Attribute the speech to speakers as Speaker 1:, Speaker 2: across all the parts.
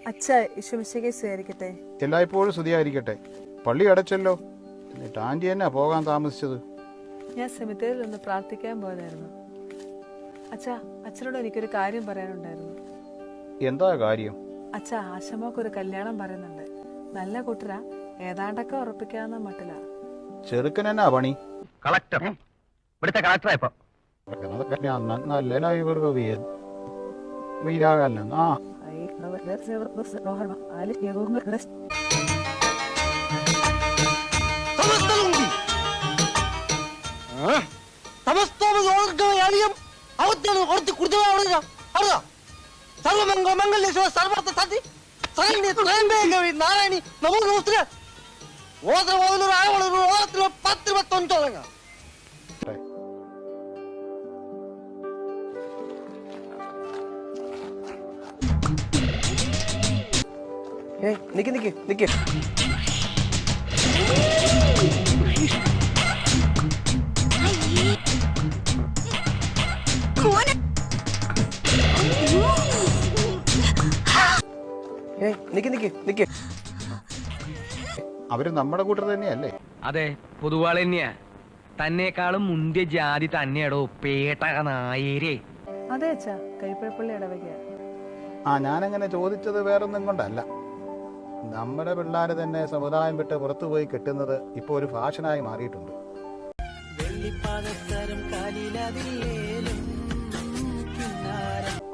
Speaker 1: അച്ഛാ, ഈശോമിശിഹായെ സ്വീകരിക്കട്ടെ.
Speaker 2: എല്ലായ്പ്പോഴും സ്തുതിയായിരിക്കട്ടെ. പള്ളി അടച്ചല്ലോ, എന്നിട്ട് ആന്റി എന്നാ പോകാൻ താമസിച്ചത്?
Speaker 1: ഞാൻ സെമിത്തേരിൽ ഒന്ന് പ്രാർത്ഥിക്കാൻ പോയതായിരുന്നു. അച്ഛാ, അച്ഛനോട് എനിക്കൊരു കാര്യം പറയാനുണ്ടായിരുന്നു.
Speaker 2: എന്താ കാര്യം?
Speaker 1: അച്ഛാ, ആശമ്മക്ക് ഒരു കല്യാണം പറയുന്നുണ്ട്. നല്ല കൂട്ടരാ, ഏതാണ്ടൊക്കെ ഉറപ്പിക്കാവുന്ന മട്ടിലാ.
Speaker 2: ചെറുക്കൻ എന്നാ പണി?
Speaker 3: കളക്ടർ, ഇവിടുത്തെ കളക്ടറാ ഇപ്പൊ.
Speaker 4: നിക്ക് നിക്ക് നിക്ക്. നിക്ക് നിക്ക് നിക്ക്.
Speaker 2: അവര് നമ്മുടെ കൂട്ടർ തന്നെയല്ലേ?
Speaker 3: അതെ, പൊതുവാള് തന്നെയാ. തന്നെക്കാളും മുന്തിയ ജാതി തന്നെയാടോ പേട്ട നായേരേ.
Speaker 1: അതെ അച്ഛാ, കൈപ്പഴപ്പള്ളി ഇടവക.
Speaker 2: ഞാനങ്ങനെ ചോദിച്ചത് വേറൊന്നും കൊണ്ടല്ല. നമ്മുടെ പിള്ളേര് തന്നെ സമുദായം വിട്ട് പുറത്തുപോയി കെട്ടുന്നത് ഇപ്പൊ ഒരു ഫാഷനായി മാറിയിട്ടുണ്ട്.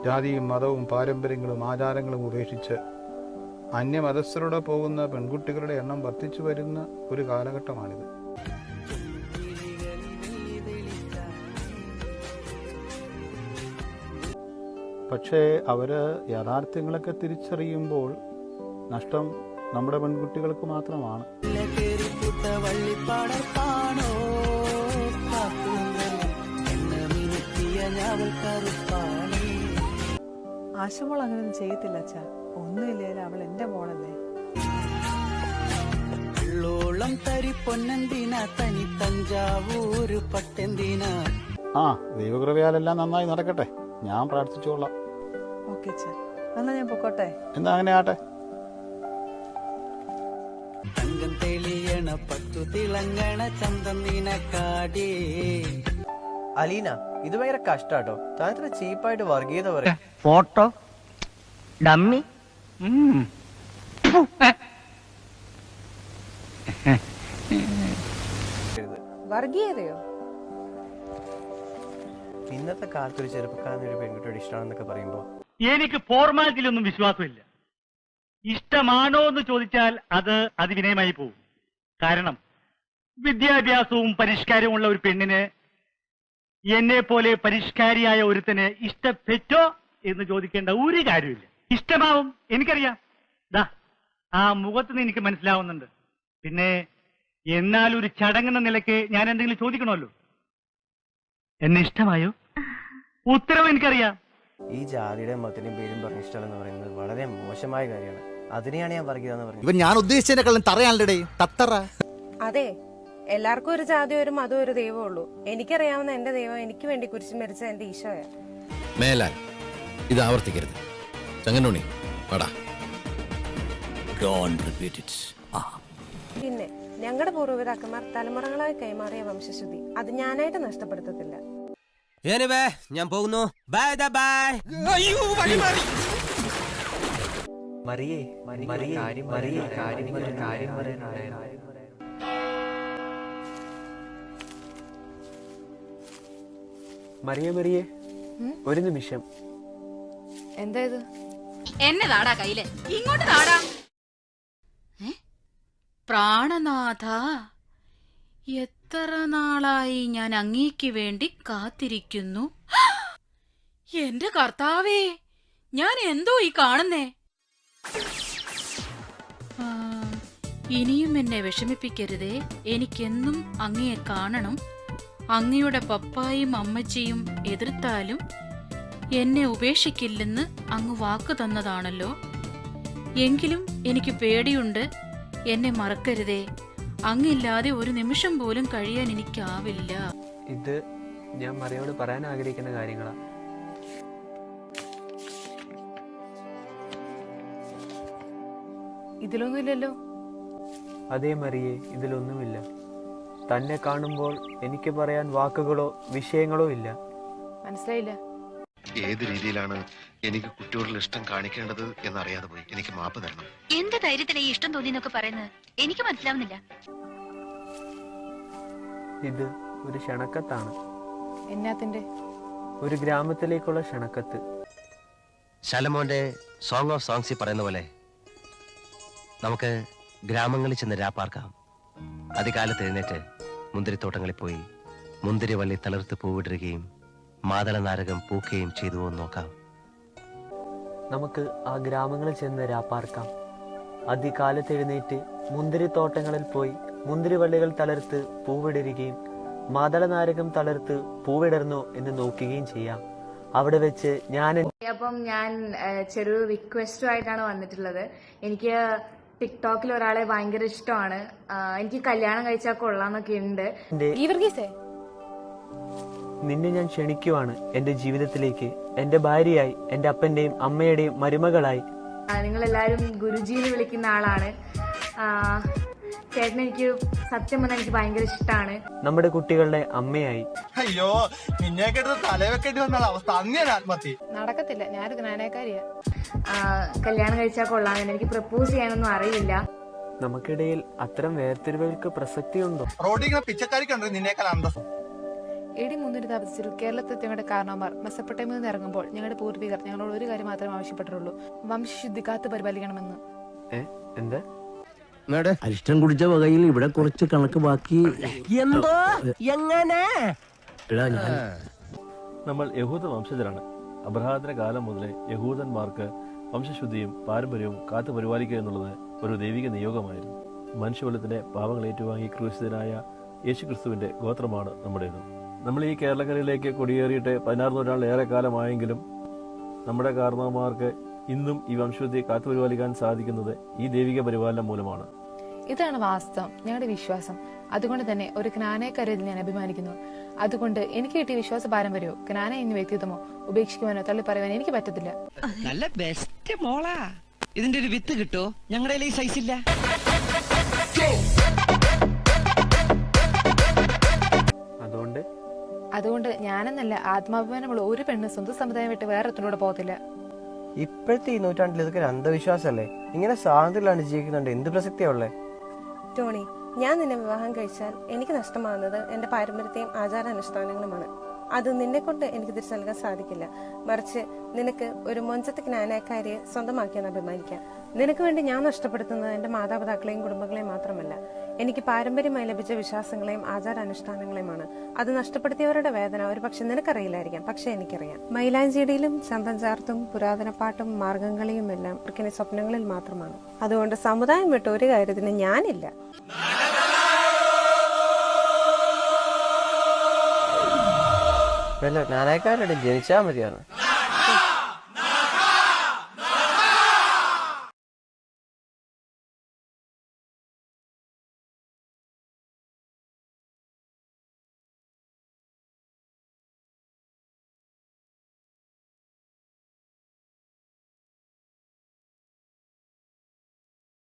Speaker 2: ജാതിയും മതവും പാരമ്പര്യങ്ങളും ആചാരങ്ങളും ഉപേക്ഷിച്ച് അന്യമതസ്ഥരോടെ പോകുന്ന പെൺകുട്ടികളുടെ എണ്ണം വർദ്ധിച്ചു വരുന്ന ഒരു കാലഘട്ടമാണിത്. പക്ഷേ അവര് യാഥാർത്ഥ്യങ്ങളൊക്കെ തിരിച്ചറിയുമ്പോൾ നഷ്ടം നമ്മുടെ പെൺകുട്ടികൾക്ക് മാത്രമാണ്.
Speaker 1: ആശമോൾ അങ്ങനെയൊന്നും ചെയ്യത്തില്ല അച്ഛാ. ഒന്നുമില്ലേലും അവൾ എന്റെ മോളല്ലേ.
Speaker 2: ദൈവകൃപയാലെല്ലാം നന്നായി നടക്കട്ടെ. ഞാൻ പ്രാർത്ഥിച്ചോളാം.
Speaker 1: ഓക്കെ അച്ഛാ, എന്നാ ഞാൻ പൊക്കോട്ടെ.
Speaker 2: എന്നാ അങ്ങനെ ആട്ടെ.
Speaker 4: അലീന, ഇത് ഭയങ്കര കഷ്ടാട്ടോ. താൻ ഇത്ര ചീപ്പായിട്ട് വർഗീയത പറയാം.
Speaker 3: Photo dummy.
Speaker 1: വർഗീയതയോ?
Speaker 4: ഇന്നത്തെ കാലത്ത് ഒരു ചെറുപ്പക്കാരന് ഒരു പെൺകുട്ടിയോട് ഇഷ്ടമാണെന്നൊക്കെ പറയുമ്പോ
Speaker 5: എനിക്ക് ഫോർമാലിറ്റിയിലൊന്നും വിശ്വാസമില്ല. ഇഷ്ടമാണോ എന്ന് ചോദിച്ചാൽ അത് അതിവിനയമായി പോകും. കാരണം വിദ്യാഭ്യാസവും പരിഷ്കാരവും ഉള്ള ഒരു പെണ്ണിന് എന്നെ പോലെ പരിഷ്കാരിയായ ഒരുത്തന് ഇഷ്ടപ്പെട്ടോ എന്ന് ചോദിക്കേണ്ട ഒരു കാര്യമില്ല. ഇഷ്ടമാവും, എനിക്കറിയാം. ദാ ആ മുഖത്ത് എനിക്ക് മനസ്സിലാവുന്നുണ്ട്. പിന്നെ എന്നാൽ ഒരു ചടങ്ങെന്ന നിലയ്ക്ക് ഞാൻ എന്തെങ്കിലും ചോദിക്കണമല്ലോ. എന്നെ ഇഷ്ടമായോ? ഉത്തരവ് എനിക്കറിയാം.
Speaker 4: ഈ ജാതിയുടെ മതത്തിന്റെയും പേരും പറഞ്ഞ ഇഷ്ടമെന്ന് പറയുന്നത് വളരെ മോശമായ കാര്യമാണ്. അതിനെയാണ് ഞാൻ വർഗീയത എന്ന് പറഞ്ഞത്.
Speaker 6: ഇവൻ ഞാൻ ഉദ്ദേശിച്ചതിനെക്കാളും തറയാണല്ലേ തത്തറ.
Speaker 7: അതെ, എല്ലാവർക്കും ഒരു ജാതി ഒരു മതം ഒരു ദൈവം ഉള്ളൂ. എനിക്കറിയാവുന്ന എന്റെ ദൈവം എനിക്ക് വേണ്ടി കുരിശ് മരിച്ച എന്റെ ഈശോയാ.
Speaker 6: മേലാൽ ഇത് ആവർത്തിക്കരുത്. ചങ്ങനുണ്ണി വാടാ. Don't repeat it.
Speaker 7: പിന്നെ ഞങ്ങളുടെ പൂർവ്വപിതാക്കന്മാർ തലമുറകളായി കൈമാറിയ വംശശുദ്ധി അത് ഞാനായിട്ട് നഷ്ടപ്പെടുത്തത്തില്ല.
Speaker 4: ഞാൻ പോകുന്നു. Bye bye. മറിയേ മറിയേ ഒരു നിമിഷം.
Speaker 7: എന്താ ഇത്?
Speaker 8: എന്നെ താടാ കയ്യില്, ഇങ്ങോട്ട് താടാ. പ്രാണനാഥ, എത്ര നാളായി ഞാൻ അങ്ങേക്ക് വേണ്ടി കാത്തിരിക്കുന്നു. എന്റെ കർത്താവേ, ഞാൻ എന്തോ ഈ കാണുന്നേ. ഇനിയും എന്നെ വിഷമിപ്പിക്കരുതേ. എനിക്കെന്നും അങ്ങയെ കാണണം. അങ്ങയുടെ പപ്പായും അമ്മച്ചിയും എതിർത്താലും എന്നെ ഉപേക്ഷിക്കില്ലെന്ന് അങ്ങ് വാക്ക് തന്നതാണല്ലോ. എങ്കിലും എനിക്ക് പേടിയുണ്ട്. എന്നെ മറക്കരുതേ. അങ്ങില്ലാതെ ഒരു നിമിഷം പോലും കഴിയാൻ എനിക്കാവില്ല.
Speaker 9: ഇത് ഞാൻ മറിയോട് പറയാൻ ആഗ്രഹിക്കുന്ന കാര്യങ്ങളാ.
Speaker 1: ഇതിലൊന്നുമില്ലല്ലോ.
Speaker 9: അതേ മറിയേ, ഇതിലൊന്നുമില്ല. തന്നെ കാണുമ്പോൾ എനിക്ക് പറയാൻ വാക്കുകളോ വിഷയങ്ങളോ ഇല്ല.
Speaker 1: മനസ്സിലായില്ല.
Speaker 10: ഏത് രീതിയിലാണ് എനിക്ക് കുട്ടിയോടുള്ള ഇഷ്ടം കാണിക്കേണ്ടത് എന്നറിയാതെ പോയി. എനിക്ക് മാപ്പ് തരണം.
Speaker 8: എന്ത് ധൈര്യത്തിലെ ഈ ഇഷ്ടം തോന്നിയെന്നൊക്കെ പറയുന്നത് എനിക്ക് മനസ്സിലാവുന്നില്ല.
Speaker 9: ഇത് ഒരു ക്ഷണക്കത്താണ്.
Speaker 1: എന്നാത്തിന്റെ?
Speaker 9: ഒരു ഗ്രാമത്തിലേക്കുള്ള ക്ഷണക്കത്ത്.
Speaker 3: ശലമോന്റെ സോങ് ഓഫ് സോങ്സിൽ പറയുന്ന പോലെ നമുക്ക് ഗ്രാമങ്ങളിൽ ചെന്ന് രാപ്പാർക്കാം. അതികാലത്ത് എഴുന്നേറ്റ് മുന്തിരിത്തോട്ടങ്ങളിൽ പോയി മുന്തിരിവള്ളി തളിർത്ത് പൂവിടുകയും മാതള നാരകം പൂക്കുകയും ചെയ്തു എന്ന് നോക്കാം.
Speaker 9: നമുക്ക് ആ ഗ്രാമങ്ങളിൽ ചെന്ന് രാപ്പാർക്കാം. അതികാലത്ത് എഴുന്നേറ്റ് മുന്തിരിത്തോട്ടങ്ങളിൽ പോയി മുന്തിരിവള്ളികൾ തളർത്ത് പൂവിടരുകയും മാതള നാരകം തളർത്ത് പൂവിടർന്നോ എന്ന് നോക്കുകയും ചെയ്യാം. അവിടെ വെച്ച്
Speaker 7: അപ്പം ഞാൻ ചെറിയൊരു റിക്വസ്റ്റുമായിട്ടാണ് വന്നിട്ടുള്ളത്. എനിക്ക് ടിക്ടോക്കിൽ ഒരാളെ ഭയങ്കര ഇഷ്ടമാണ്. എനിക്ക് കല്യാണം കഴിച്ചാൽ കൊള്ളാന്നൊക്കെ ഉണ്ട്.
Speaker 9: നിന്നെ ഞാൻ ക്ഷണിക്കുവാണ് എന്റെ ജീവിതത്തിലേക്ക്, എന്റെ ഭാര്യയായി, എന്റെ അപ്പന്റെയും അമ്മയുടെയും മരുമകളായി.
Speaker 7: നിങ്ങളെല്ലാരും ഗുരുജി എന്ന് വിളിക്കുന്ന ആളാണ്. ചേട്ടൻ എനിക്ക് സത്യം പറഞ്ഞാൽ എനിക്ക് ഭയങ്കര ഇഷ്ടമാണ്.
Speaker 9: നമ്മുടെ കുട്ടികളുടെ അമ്മയായി.
Speaker 11: അയ്യോ, നിന്നെ കേട്ടത് തലവെക്കേണ്ടി വന്ന അവസ്ഥ. അന്നേരം ആത്മഹത്യ
Speaker 1: നടക്കത്തില്ല. ഞാനൊരു ജ്ഞാനക്കാരിയാ.
Speaker 7: കല്യാണം കഴിച്ചാൽ കൊള്ളാമെന്ന്. എനിക്ക് പ്രപ്പോസ് ചെയ്യാനൊന്നും അറിയില്ല.
Speaker 9: നമുക്കിടയിൽ അത്തരം വേർതിരിവുകൾക്ക് പ്രസക്തിയുണ്ടോ?
Speaker 11: റോഡിൽ ഇങ്ങനെ പിച്ചക്കാരി കണ്ടു നിന്നേക്കാൾ അന്തസ്.
Speaker 1: AD 350 കേരളത്തിൽ ഞങ്ങളുടെ കാരണവന്മാർ മെസ്സപ്പൊട്ടേമിയിൽ നിന്ന് ഇറങ്ങുമ്പോൾ ഞങ്ങളുടെ പൂർവികർ ഞങ്ങളോട് ഒരു കാര്യം മാത്രമേ ആവശ്യപ്പെട്ടുള്ളൂ: വംശശുദ്ധി കാത്തു പരിപാലിക്കണമെന്ന്.
Speaker 9: എന്താ?
Speaker 12: അരിഷ്ടം കുടിച്ച വകയിൽ ഇവിടെ കുറച്ച് കണക്ക് ബാക്കി. എന്തോ എങ്ങനെ?
Speaker 13: നമ്മൾ യഹൂദ വംശജരാണ്. അബ്രഹാത്തിന്റെ കാലം മുതലേ യഹൂദന്മാർക്ക് വംശശുദ്ധിയും പാരമ്പര്യവും കാത്തു പരിപാലിക്കുക എന്നുള്ളത് ഒരു ദൈവിക നിയോഗമായിരുന്നു. മനുഷ്യകുലത്തിന്റെ പാവങ്ങൾ ഏറ്റുവാങ്ങി ക്രൂശിതനായ യേശുക്രിസ്തുവിന്റെ ഗോത്രമാണ് നമ്മുടേത്. നമ്മൾ ഈ കേരളക്കരയിലേക്ക് കുടിയേറിയിട്ട് 16 നൂറ്റാണ്ടിലേറെ കാലമായെങ്കിലും നമ്മുടെ കാരണവന്മാർക്ക് ഇന്നും ഈ വംശശുദ്ധി കാത്തുപരിപാലിക്കാൻ സാധിക്കുന്നത് ഈ ദൈവിക പരിപാലനം മൂലമാണ്.
Speaker 1: ഇതാണ് വാസ്തവം, ഞങ്ങളുടെ വിശ്വാസം. അതുകൊണ്ട് തന്നെ ഒരു ജ്ഞാനക്കാരിൽ ഞാൻ അഭിമാനിക്കുന്നു. അതുകൊണ്ട് എനിക്ക് കിട്ടിയ വിശ്വാസ പാരമ്പര്യമോ ജ്ഞാന എന്ന വ്യക്തിത്വമോ ഉപേക്ഷിക്കുവാനോ തള്ളി പറയുവാൻ എനിക്ക് പറ്റത്തില്ല.
Speaker 3: നല്ല ബെസ്റ്റ് മോളാ. ഇതിന്റെ ഒരു വിത്ത് കിട്ടോ? ഞങ്ങളുടെ ഈ സൈസ് ഇല്ല.
Speaker 1: അതുകൊണ്ട് ഞാനെന്നല്ല, ആത്മാഭിമാനമുള്ള ഒരു പെണ്ണ് സ്വന്തം സമുദായം വിട്ട് വേറെ ഒത്തിലൂടെ പോകത്തില്ല.
Speaker 4: ഇപ്പോഴത്തെ ഈ നൂറ്റാണ്ടിൽ ഇതൊക്കെ ഒരു അന്ധവിശ്വാസമല്ലേ? ഇങ്ങനെ സ്വാതന്ത്ര്യമാണ് ജീവിക്കുന്നുണ്ട്. എന്ത് പ്രസക്തിയാവുള്ളേ?
Speaker 7: ടോണി, ഞാൻ നിന്നെ വിവാഹം കഴിച്ചാൽ എനിക്ക് നഷ്ടമാകുന്നത് എന്റെ പാരമ്പര്യത്തെയും ആചാരാനുഷ്ഠാനങ്ങളുമാണ്. അത് നിന്നെ കൊണ്ട് എനിക്ക് തിരിച്ചു നൽകാൻ സാധിക്കില്ല. മറിച്ച് നിനക്ക് ഒരു മൊഞ്ചത്തെ ജ്ഞാനക്കാരിയെ സ്വന്തമാക്കിയെന്ന് അഭിമാനിക്കാം. നിനക്ക് വേണ്ടി ഞാൻ നഷ്ടപ്പെടുത്തുന്നത് എന്റെ മാതാപിതാക്കളെയും കുടുംബങ്ങളെയും മാത്രമല്ല, എനിക്ക് പാരമ്പര്യമായി ലഭിച്ച വിശ്വാസങ്ങളെയും ആചാരാനുഷ്ഠാനങ്ങളെയുമാണ്. അത് നഷ്ടപ്പെടുത്തിയവരുടെ വേദന ഒരു പക്ഷെ നിനക്കറിയില്ലായിരിക്കാം, പക്ഷെ എനിക്കറിയാം. മൈലാഞ്ചിടിയിലും ചന്തം ചാർത്തും പുരാതന പാട്ടും മാർഗംകളിയും എല്ലാം ഇവർക്കെന്നെ സ്വപ്നങ്ങളിൽ മാത്രമാണ്. അതുകൊണ്ട് സമുദായം വിട്ട ഒരു കാര്യത്തിന് ഞാനില്ല.
Speaker 4: വല്ല ജ്ഞാനക്കാരുടെ ജനിച്ചാൽ മതിയാണ്.